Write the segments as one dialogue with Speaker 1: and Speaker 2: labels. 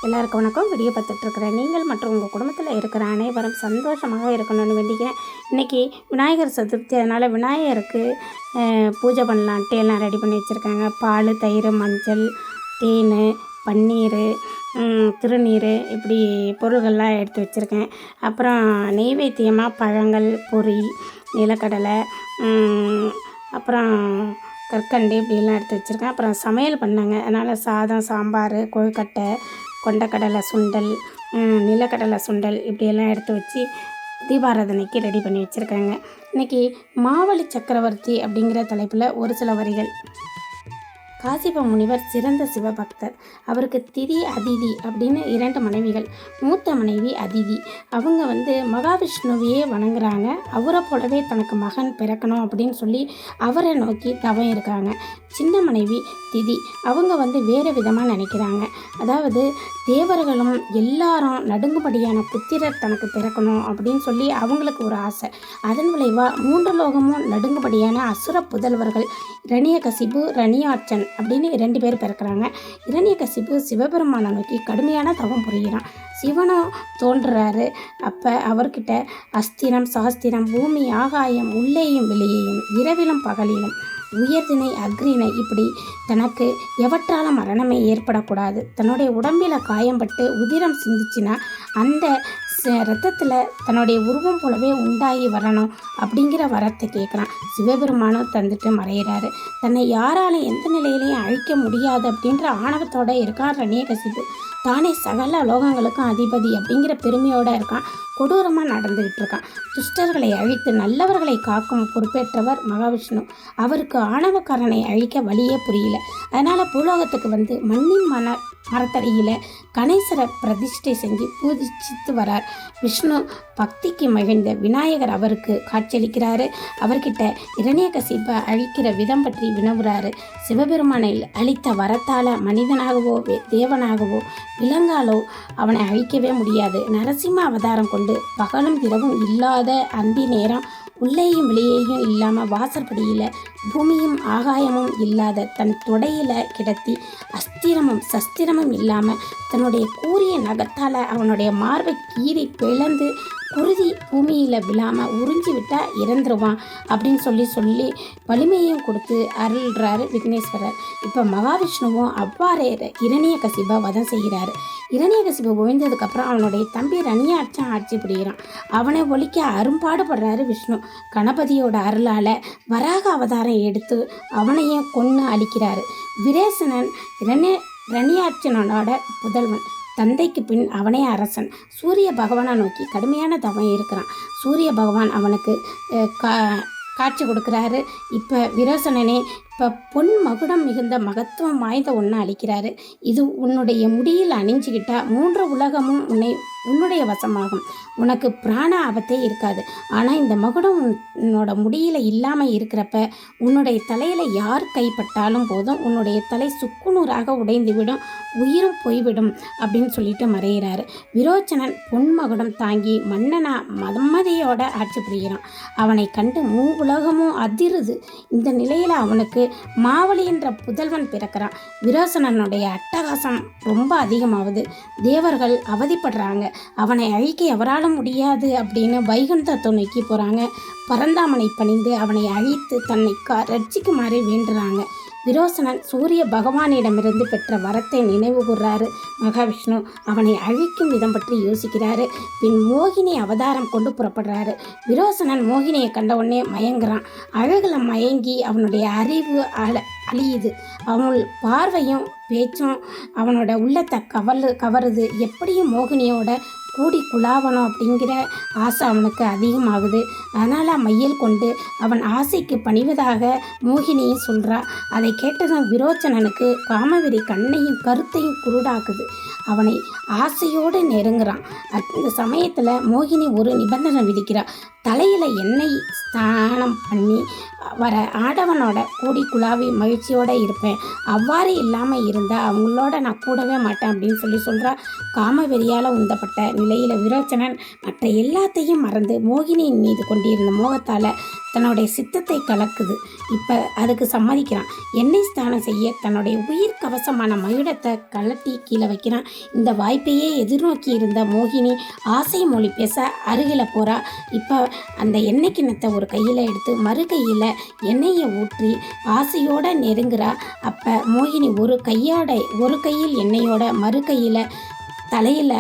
Speaker 1: எல்லாருக்கும் வணக்கம். வீடியோ பார்த்துட்ருக்கிறேன் நீங்கள் மற்றும் உங்கள் குடும்பத்தில் இருக்கிற அனைவரும் சந்தோஷமாக இருக்கணும்னு வேண்டிக்கிறேன். இன்றைக்கி விநாயகர் சதுர்த்தி, அதனால் விநாயகருக்கு பூஜை பண்ணலான்ட்டு எல்லாம் ரெடி பண்ணி வச்சுருக்காங்க. பால், தயிர், மஞ்சள், தேன், பன்னீர், திருநீர், இப்படி பொருள்கள்லாம் எடுத்து வச்சுருக்கேன். அப்புறம் நெய்வேத்தியமாக பழங்கள், பொரி, நிலக்கடலை, அப்புறம் கற்கண்டு இப்படிலாம் எடுத்து வச்சுருக்கேன். அப்புறம் சமையல் பண்ணாங்க, அதனால் சாதம், சாம்பார், கொழுக்கட்டை, கொண்டக்கடலை சுண்டல், நிலக்கடலை சுண்டல் இப்படியெல்லாம் எடுத்து வச்சு தீபாராதனைக்கு ரெடி பண்ணி வச்சுருக்காங்க. இன்றைக்கி மாவழி சக்கரவர்த்தி அப்படிங்கிற தலைப்பில் ஒரு சில வரிகள். காசிப முனிவர் சிறந்த சிவபக்தர். அவருக்கு திதி, அதிதி அப்படின்னு 2 மனைவிகள். மூத்த மனைவி அதிதி, அவங்க மகாவிஷ்ணுவையே வணங்குறாங்க. அவரை போலவே தனக்கு மகன் பிறக்கணும் அப்படின்னு சொல்லி அவரை நோக்கி தவம் இருக்காங்க. சின்ன மனைவி திதி, அவங்க வேறு விதமாக நினைக்கிறாங்க. அதாவது தேவர்களும் எல்லாரும் நடுங்கும்படியான புத்திரர் தனக்கு பிறக்கணும் அப்படின்னு சொல்லி அவங்களுக்கு ஒரு ஆசை. அதன் விளைவாக 3 லோகமும் நடுங்கும்படியான அசுர புதல்வர்கள் இரணியகசிபு, ரணியாட்சன் அப்படின்னு 2 பேர் பிறக்கிறாங்க. இரணியகசிபு சிவபெருமானை நோக்கி கடுமையான தவம் புரிகிறான். சிவனும் தோன்றுறாரு. அப்போ அவர்கிட்ட அஸ்திரம், சாஸ்திரம், பூமி, ஆகாயம், உள்ளேயும் வெளியேயும், இரவிலும் பகலிலும், உயர்தினை, அக்ரிணை, இப்படி தனக்கு எவற்றாலும் மரணமே ஏற்படக்கூடாது, தன்னுடைய உடம்பில் காயம்பட்டு உதிரம் சிந்திச்சுன்னா அந்த ரத்தத்தில் தன்னுடைய உருவம் போலவே உண்டாகி வரணும் அப்படிங்கிற வரத்தை கேட்குறான். சிவபெருமானும் தந்துட்டு மறைகிறாரு. தன்னை யாராலும் எந்த நிலையிலையும் அழிக்க முடியாது அப்படின்ற ஆணவத்தோடு இருக்கான் ரணியகசிபு. தானே சகல லோகங்களுக்கும் அதிபதி அப்படிங்கிற பெருமையோடு இருக்கான். கொடூரமாக நடந்துக்கிட்டு இருக்கான். துஷ்டர்களை அழித்து நல்லவர்களை காக்கும் பொறுப்பேற்றவர் மகாவிஷ்ணு. அவருக்கு ஆணவக்காரனை அழிக்க வழியே புரியல. அதனால் பூலோகத்துக்கு மண்ணின் மரத்தடியில் கணேசரை பிரதிஷ்டை செஞ்சு பூஜித்து வரார். விஷ்ணு பக்திக்கு மகிழ்ந்த விநாயகர் அவருக்கு காட்சியளிக்கிறாரு. அவர்கிட்ட இரணியகசிபை அழிக்கிற விதம் பற்றி வினவுறாரு. சிவபெருமானை அழித்த வரத்தால் மனிதனாகவோ தேவனாகவோ விலங்காலோ அவனை அழிக்கவே முடியாது. நரசிம்ம அவதாரம் கொண்டு பகலும் இரவும் இல்லாத அந்தி நேரம், உள்ளேயும் வெளியேயும் இல்லாமல் வாசற்படியில் பூமியும் ஆகாயமும் இல்லாத தன் தொடையில் கிடத்தி அஸ்திரமும் சஸ்திரமும் இல்லாமல் தன்னுடைய கூரிய நகத்தால் அவனுடைய மார்பை கீறி பிளந்து குருதி பூமியில் விழாமல் உறிஞ்சி விட்டால் இறந்துருவான் அப்படின்னு சொல்லி வலிமையும் கொடுத்து அருள்றாரு விக்னேஸ்வரர். இப்போ மகாவிஷ்ணுவும் அவ்வாறே இரணியகசிபை வதம் செய்கிறாரு. இரணியகசிபை ஒழிந்ததுக்கப்புறம் அவனுடைய தம்பி ரணியாட்சன் ஆட்சி புரிகிறான். அவனை ஒழிக்க அரும்பாடுபடுறாரு விஷ்ணு. கணபதியோட அருளால் வராக அவதாரம் எடுத்து அவனையும் கொன்று அழிக்கிறாரு. விரேசனன் ரணியாட்சனோட புதல்வன். தந்தைக்கு பின் அவனே அரசன். சூரிய பகவானை நோக்கி கடுமையான தவம் இருக்கிறான். சூரிய பகவான் அவனுக்கு காட்சி கொடுக்குறாரு. இப்போ விரோசனனே, இப்போ பொன் மகுடம் மிகுந்த மகத்துவம் வாய்ந்த ஒன்று அளிக்கிறாரு. இது உன்னுடைய முடியில் அணிஞ்சிக்கிட்டால் 3 உலகமும் உன்னுடைய வசமாகும். உனக்கு பிராண ஆபத்தே இருக்காது. ஆனால் இந்த மகுடம் உன்னோட முடியில் இல்லாமல் இருக்கிறப்ப உன்னுடைய தலையில் யார் கைப்பட்டாலும் போதும், உன்னுடைய தலை சுக்குநூறாக உடைந்துவிடும், உயிரும் போய்விடும் அப்படின்னு சொல்லிட்டு மறைகிறாரு. விரோச்சனன் பொன்மகுடம் தாங்கி மன்னனா மதமதியோட ஆட்சி புரிகிறான். அவனை கண்டு 3 உலகமும் அதிருது. இந்த நிலையில் அவனுக்கு மாவழி என்ற புதல்வன் பிறக்கிறான். விரோசனனுடைய அட்டகாசம் ரொம்ப அதிகமாகுது. தேவர்கள் அவதிப்படுறாங்க. அவனை அழிக்க எவராலும் முடியாது அப்படின்னு வைகுண்டத்தை நோக்கி போகிறாங்க. பரந்தாமனை பணிந்து அவனை அழித்து தன்னை ரட்சிக்குமாறு வேண்டுறாங்க. விரோசனன் சூரிய பகவானிடமிருந்து பெற்ற வரத்தை நினைவு கூர்றாரு மகாவிஷ்ணு. அவனை அழிக்கும் விதம் பற்றி யோசிக்கிறாரு. பின் மோகினி அவதாரம் கொண்டு புறப்படுறாரு. விரோசனன் மோகினியை கண்ட உடனே மயங்குறான். அழகில் மயங்கி அவனுடைய அறிவு அழியுது. அவன் பார்வையும் பேச்சும் அவனோட உள்ளத்தை கவருது. எப்படியும் மோகினியோட கூடி குலாவணும் அப்படிங்கிற ஆசை அவனுக்கு அதிகமாகுது. அதனால் மையல் கொண்டு அவன் ஆசைக்கு பணிவதாக மோகினியும் சொல்கிறா. அதை கேட்டதும் விரோச்சனனுக்கு காமவெறி கண்ணையும் கருத்தையும் குருடாக்குது. அவனை ஆசையோடு நெருங்குறான். அந்த சமயத்தில் மோகினி ஒரு நிபந்தனை விதிக்கிறாள். தலையில் எண்ணெய் ஸ்நானம் பண்ணி வர ஆடவனோட கூடி குழாவி மகிழ்ச்சியோடு இருப்பேன், அவ்வாறு இல்லாமல் இருந்தால் அவங்களோட நான் கூடவே மாட்டேன் அப்படின்னு சொல்கிறா. காமவெறியால் உந்தப்பட்ட நிலையில் விரோச்சனன் மற்ற எல்லாத்தையும் மறந்து மோகினியின் மீது கொண்டிருந்த மோகத்தால் தன்னுடைய சித்தத்தை கலக்குது. இப்போ அதுக்கு சம்மதிக்கிறான். எண்ணெய் ஸ்தானம் செய்ய தன்னுடைய உயிர் கவசமான மயுடத்தை கலட்டி கீழே வைக்கிறான். இந்த வாய்ப்பையே எதிர்நோக்கி இருந்த மோகினி ஆசை மொழி பேச அருகில் போகிறா. இப்போ அந்த எண்ணெய் கிண்ணத்தை ஒரு கையில் எடுத்து மறு கையில் எண்ணெயை ஊற்றி ஆசையோடு நெருங்குறா. அப்போ மோகினி ஒரு கையில் எண்ணெயோட மறு கையில்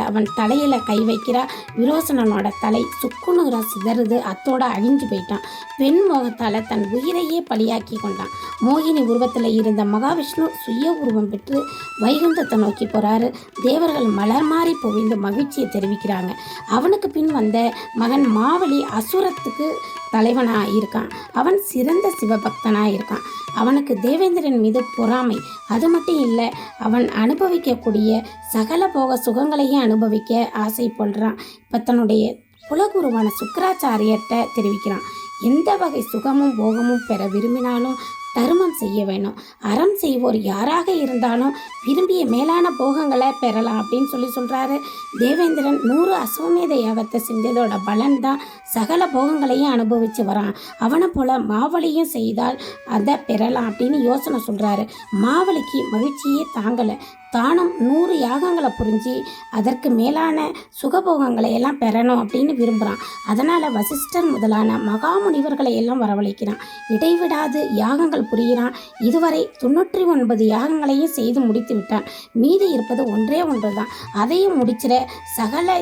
Speaker 1: அவன் தலையில் கை வைக்கிறா. விரோசனனோட தலை சுக்குநூறா சிதறுது. அத்தோட அழிஞ்சு போயிட்டான். பெண் மோகத்தால் தன் உயிரையே பலியாக்கி கொண்டான். மோகினி உருவத்தில் இருந்த மகாவிஷ்ணு சுய உருவம் பெற்று வைகுந்தத்தை நோக்கி போகிறாரு. தேவர்கள் மலர் மாறி பொழிந்து மகிழ்ச்சியை தெரிவிக்கிறாங்க. அவனுக்கு பின் வந்த மகன் மாவலி அசுரத்துக்கு தலைவனாக இருக்கான். அவன் சிறந்த சிவபக்தனாக இருக்கான். அவனுக்கு தேவேந்திரன் மீது பொறாமை. அது மட்டும் இல்லை, அவன் அனுபவிக்கக்கூடிய சகல போக சுகங்களையும் அனுபவிக்க ஆசைப்படுறான். இப்போ தன்னுடைய குலகுருவான சுக்கராச்சாரியர்கிட்ட தெரிவிக்கிறான். எந்த வகை சுகமும் போகமும் பெற விரும்பினாலும் தர்மம் செய்ய வேணும். அறம் செய்வோர் யாராக இருந்தாலும் விரும்பிய மேலான போகங்களை பெறலாம் அப்படின்னு சொல்கிறாரு. தேவேந்திரன் 100 அஸ்வமேத யாகத்தை செஞ்சதோட பலன் தான் சகல போகங்களையும் அனுபவித்து வரான். அவனை போல் மாவலியும் செய்தால் அதை பெறலாம் அப்படின்னு யோசனை சொல்கிறாரு. மாவலிக்கு மகிழ்ச்சியே தாங்கலை. தானும் 100 யாகங்களை புரிஞ்சு அதற்கு மேலான சுகபோகங்களை எல்லாம் பெறணும் அப்படின்னு விரும்புகிறான். அதனால் வசிஷ்டர் முதலான மகாமுனிவர்களை எல்லாம் வரவழைக்கிறான். இடைவிடாது யாகங்கள் புரிகிறான். இதுவரை 99 யாகங்களையும் செய்து முடித்து விட்டான். மீதி இருப்பது ஒன்றே தான். அதையும் முடிச்சிட சகல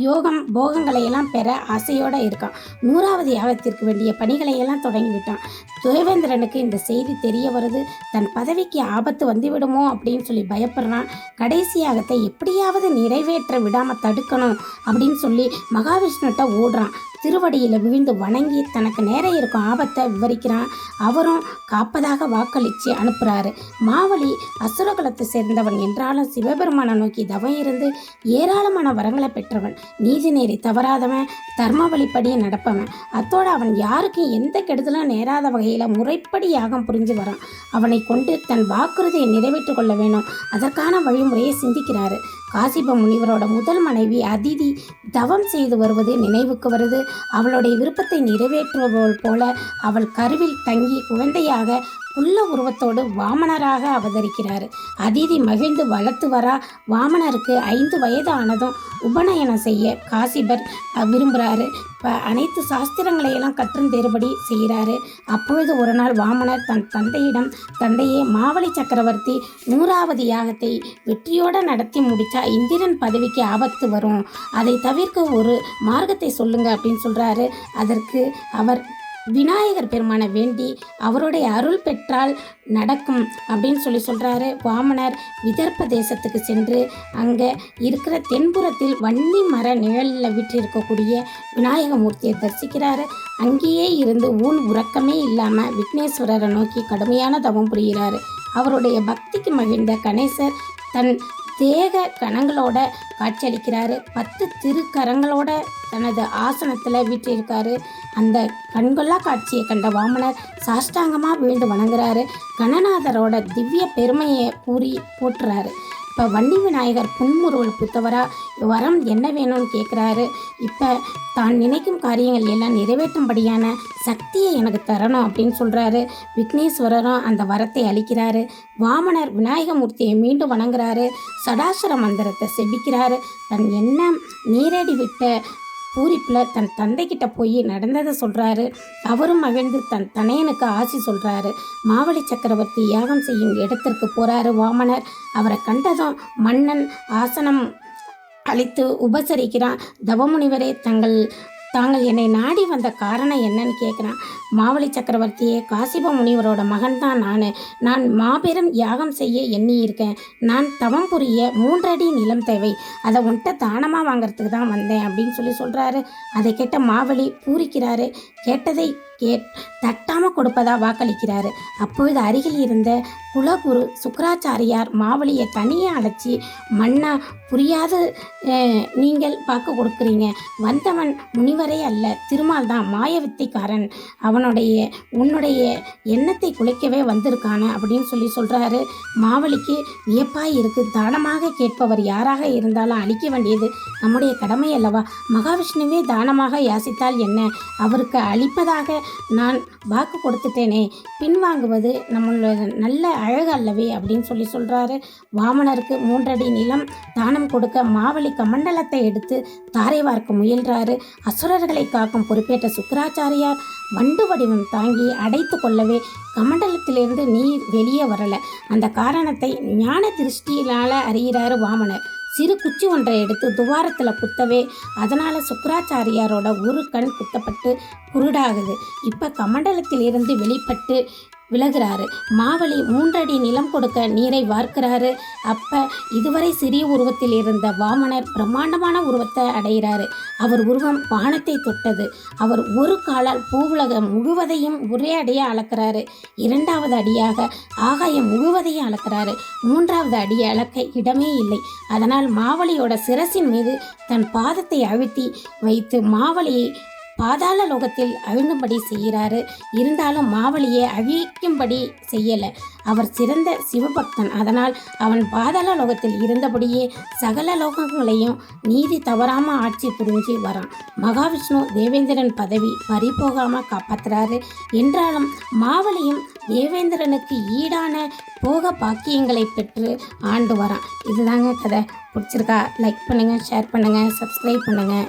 Speaker 1: யோகம் போகங்களை எல்லாம் பெற ஆசையோடு இருக்கான். 100வது யாகத்திற்கு வேண்டிய பணிகளை எல்லாம் தொடங்கிவிட்டான். தேவேந்திரனுக்கு இந்த செய்தி தெரிய வருது. தன் பதவிக்கு ஆபத்து வந்துவிடுமோ அப்படின்னு சொல்லி பயப்படுறான். கடைசி யாகத்தை எப்படியாவது நிறைவேற்ற விடாமல் தடுக்கணும் அப்படின்னு சொல்லி மகாவிஷ்ணுகிட்ட ஓடுறான். திருவடியில் விழுந்து வணங்கி தனக்கு நேர இருக்கும் ஆபத்தை விவரிக்கிறான். அவரும் காப்பதாக வாக்களித்து அனுப்புகிறாரு. மாவலி அசுரகுலத்தை சேர்ந்தவன் என்றாலும் சிவபெருமானை நோக்கி தவம் இருந்து ஏராளமான வரங்களை பெற்றவன். நீதி நேரி தவறாதவன், தர்ம வழிப்படி நடப்பவன். அத்தோடு அவன் யாருக்கும் எந்த கெடுதலும் நேராத வகையில் முறைப்படி யாகம் புரிஞ்சு வரான். அவனை கொண்டு தன் வாக்குறுதியை நிறைவேற்றி கொள்ள வேணும். அதற்கான வழிமுறையை சிந்திக்கிறாரு. காசிப முனிவரோட முதல் மனைவி அதிதி தவம் செய்து வருவது நினைவுக்கு வருது. அவளுடைய விருப்பத்தை நிறைவேற்றுவள் போல அவள் கருவில் தங்கி குழந்தையாக உள்ள உருவத்தோடு வாமனராக அவதரிக்கிறார். அதிதி மகிழ்ந்து வளர்த்து வரா. வாமனருக்கு 5 வயது ஆனதும் உபநயனம் செய்ய காசிபர் விரும்புகிறாரு. இப்போ அனைத்து சாஸ்திரங்களையெல்லாம் கற்றுந்தேறுபடி செய்கிறாரு. அப்பொழுது ஒரு நாள் வாமனர் தன் தந்தையே மாவலி சக்கரவர்த்தி 100வது யாகத்தை வெற்றியோடு நடத்தி முடித்தா இந்திரன் பதவிக்கு ஆபத்து வரும், அதை தவிர்க்க ஒரு மார்க்கத்தை சொல்லுங்க அப்படின்னு சொல்கிறாரு. அதற்கு அவர் விநாயகர் பெருமானை வேண்டி அவருடைய அருள் பெற்றால் நடக்கும் அப்படின்னு சொல்கிறாரு. வாமனர் விதர்ப்ப தேசத்துக்கு சென்று அங்கே இருக்கிற தென்புறத்தில் வன்னி மர நிழலில் விற்றிருக்கக்கூடிய விநாயகமூர்த்தியை தரிசிக்கிறாரு. அங்கேயே இருந்து உறக்கமே இல்லாமல் விக்னேஸ்வரரை நோக்கி கடுமையான தவம் புரிகிறாரு. அவருடைய பக்திக்கு மகிழ்ந்த கணேசர் தன் தேக கணங்களோட காட்சியளிக்கிறாரு. 10 திருக்கரங்களோட தனது ஆசனத்தில் வீற்றிருக்காரு. அந்த கண்கொள்ளா காட்சியை கண்ட வாமனர் சாஷ்டாங்கமாக வீழ்ந்து வணங்குறாரு. கணநாதரோட திவ்ய பெருமையை கூறி போற்றுறாரு. இப்போ வன்னி விநாயகர் புன்முறுவல் புத்தவரா வரம் என்ன வேணும்னு கேட்குறாரு. இப்போ தான் நினைக்கும் காரியங்கள் எல்லாம் நிறைவேற்றும்படியான சக்தியை எனக்கு தரணும் அப்படின்னு சொல்கிறாரு. விக்னேஸ்வரரும் அந்த வரத்தை அளிக்கிறாரு. வாமனர் விநாயகமூர்த்தியை மீண்டும் வணங்குறாரு. சடாசுர மந்திரத்தை செபிக்கிறாரு. தன் எண்ணம் நீரடி விட்ட பூரிப்பில் தன் தந்தைக்கிட்ட போய் நடந்ததை சொல்கிறாரு. அவரும் மகிழ்ந்து தன் தனையனுக்கு ஆசி சொல்கிறாரு. மாவலி சக்கரவர்த்தி யாகம் செய்யும் இடத்திற்கு போகிறாரு வாமனர். அவரை கண்டதும் மன்னன் ஆசனம் அளித்து உபசரிக்கிறான். தவமுனிவரே, தாங்கள் என்னை நாடி வந்த காரணம் என்னன்னு கேட்குறான். மாவலி சக்கரவர்த்தியே, காசிப முனிவரோட மகன் தான் நான் மாபெரும் யாகம் செய்ய எண்ணி இருக்கேன். நான் தவம் புரிய 3 அடி நிலம் தேவை. அதை உன்ட்ட தானமாக வாங்கிறதுக்கு தான் வந்தேன் அப்படின்னு சொல்கிறாரு. அதை கேட்ட மாவலி பூரிக்கிறாரு. கேட்டதை தட்டாமல் கொடுப்பதா வாக்களிக்கிறாரு. அப்பொழுது அருகில் இருந்த குலகுரு சுக்கராச்சாரியார் மாவலியை தனியாக அழைச்சி, மன்னா புரியாது நீங்கள் வாக்கு கொடுக்குறீங்க. வந்தவன் முனிவரே அல்ல, திருமால் தான், மாயவித்தைக்காரன். உன்னுடைய எண்ணத்தை குலைக்கவே வந்திருக்கான அப்படின்னு சொல்கிறாரு. மாவலிக்கு வியப்பாய் இருக்குது. தானமாக கேட்பவர் யாராக இருந்தாலும் அளிக்க வேண்டியது நம்முடைய கடமை அல்லவா? மகாவிஷ்ணுவே தானமாக யாசித்தால் என்ன? அவருக்கு அளிப்பதாக நான் வாக்கு கொடுத்துட்டேனே, பின்வாங்குவது நம்மளோட நல்ல அழகு அல்லவே அப்படின்னு சொல்கிறாரு. வாமனருக்கு 3 அடி நிலம் தானம் கொடுக்க மாவலி கமண்டலத்தை எடுத்து தாரை வார்க்க முயல்றாரு. அசுரர்களை காக்கும் பொறுப்பேற்ற சுக்கராச்சாரியார் வண்டு வடிவம் தாங்கி அடைத்து கொள்ளவே கமண்டலத்திலிருந்து நீர் வெளியே வரலை. அந்த காரணத்தை ஞான திருஷ்டியினால் அறிகிறாரு வாமனர். சிறு குச்சி ஒன்றை எடுத்து துவாரத்தில் குத்தவே அதனால் சுக்கராச்சாரியாரோட ஒரு கண் குத்தப்பட்டு குருடாகுது. இப்போ கமண்டலத்தில் இருந்து வெளிப்பட்டு விலகிறாரு. மாவலி 3 அடி நிலம் கொடுக்க நீரை வார்க்கிறாரு. அப்போ இதுவரை சிறிய உருவத்தில் இருந்த வாமனர் பிரம்மாண்டமான உருவத்தை அடைகிறாரு. அவர் உருவம் வானத்தை தொட்டது. அவர் ஒரு காலால் பூவுலகம் முழுவதையும் ஒரே அடியாக அளக்கிறாரு. 2வது அடியாக ஆகாயம் முழுவதையும் அளக்கிறாரு. 3வது அடியை அளக்க இடமே இல்லை. அதனால் மாவலியோட சிரசின் மீது தன் பாதத்தை அழுத்தி வைத்து மாவலியை பாதாள லோகத்தில் அழுங்கும்படி செய்கிறாரு. இருந்தாலும் மாவலியை அழிக்கும்படி செய்யலை. அவர் சிறந்த சிவபக்தன். அதனால் அவன் பாதாள லோகத்தில் இருந்தபடியே சகல லோகங்களையும் நீதி தவறாமல் ஆட்சி புரிஞ்சு வரான். மகாவிஷ்ணு தேவேந்திரன் பதவி பறிபோகாமல் காப்பாற்றுறாரு. என்றாலும் மாவலியும் தேவேந்திரனுக்கு ஈடான போக பாக்கியங்களை பெற்று ஆண்டு வரான். இதுதாங்க கதை. பிடிச்சிருக்கா? லைக் பண்ணுங்கள், ஷேர் பண்ணுங்கள், சப்ஸ்கிரைப் பண்ணுங்கள்.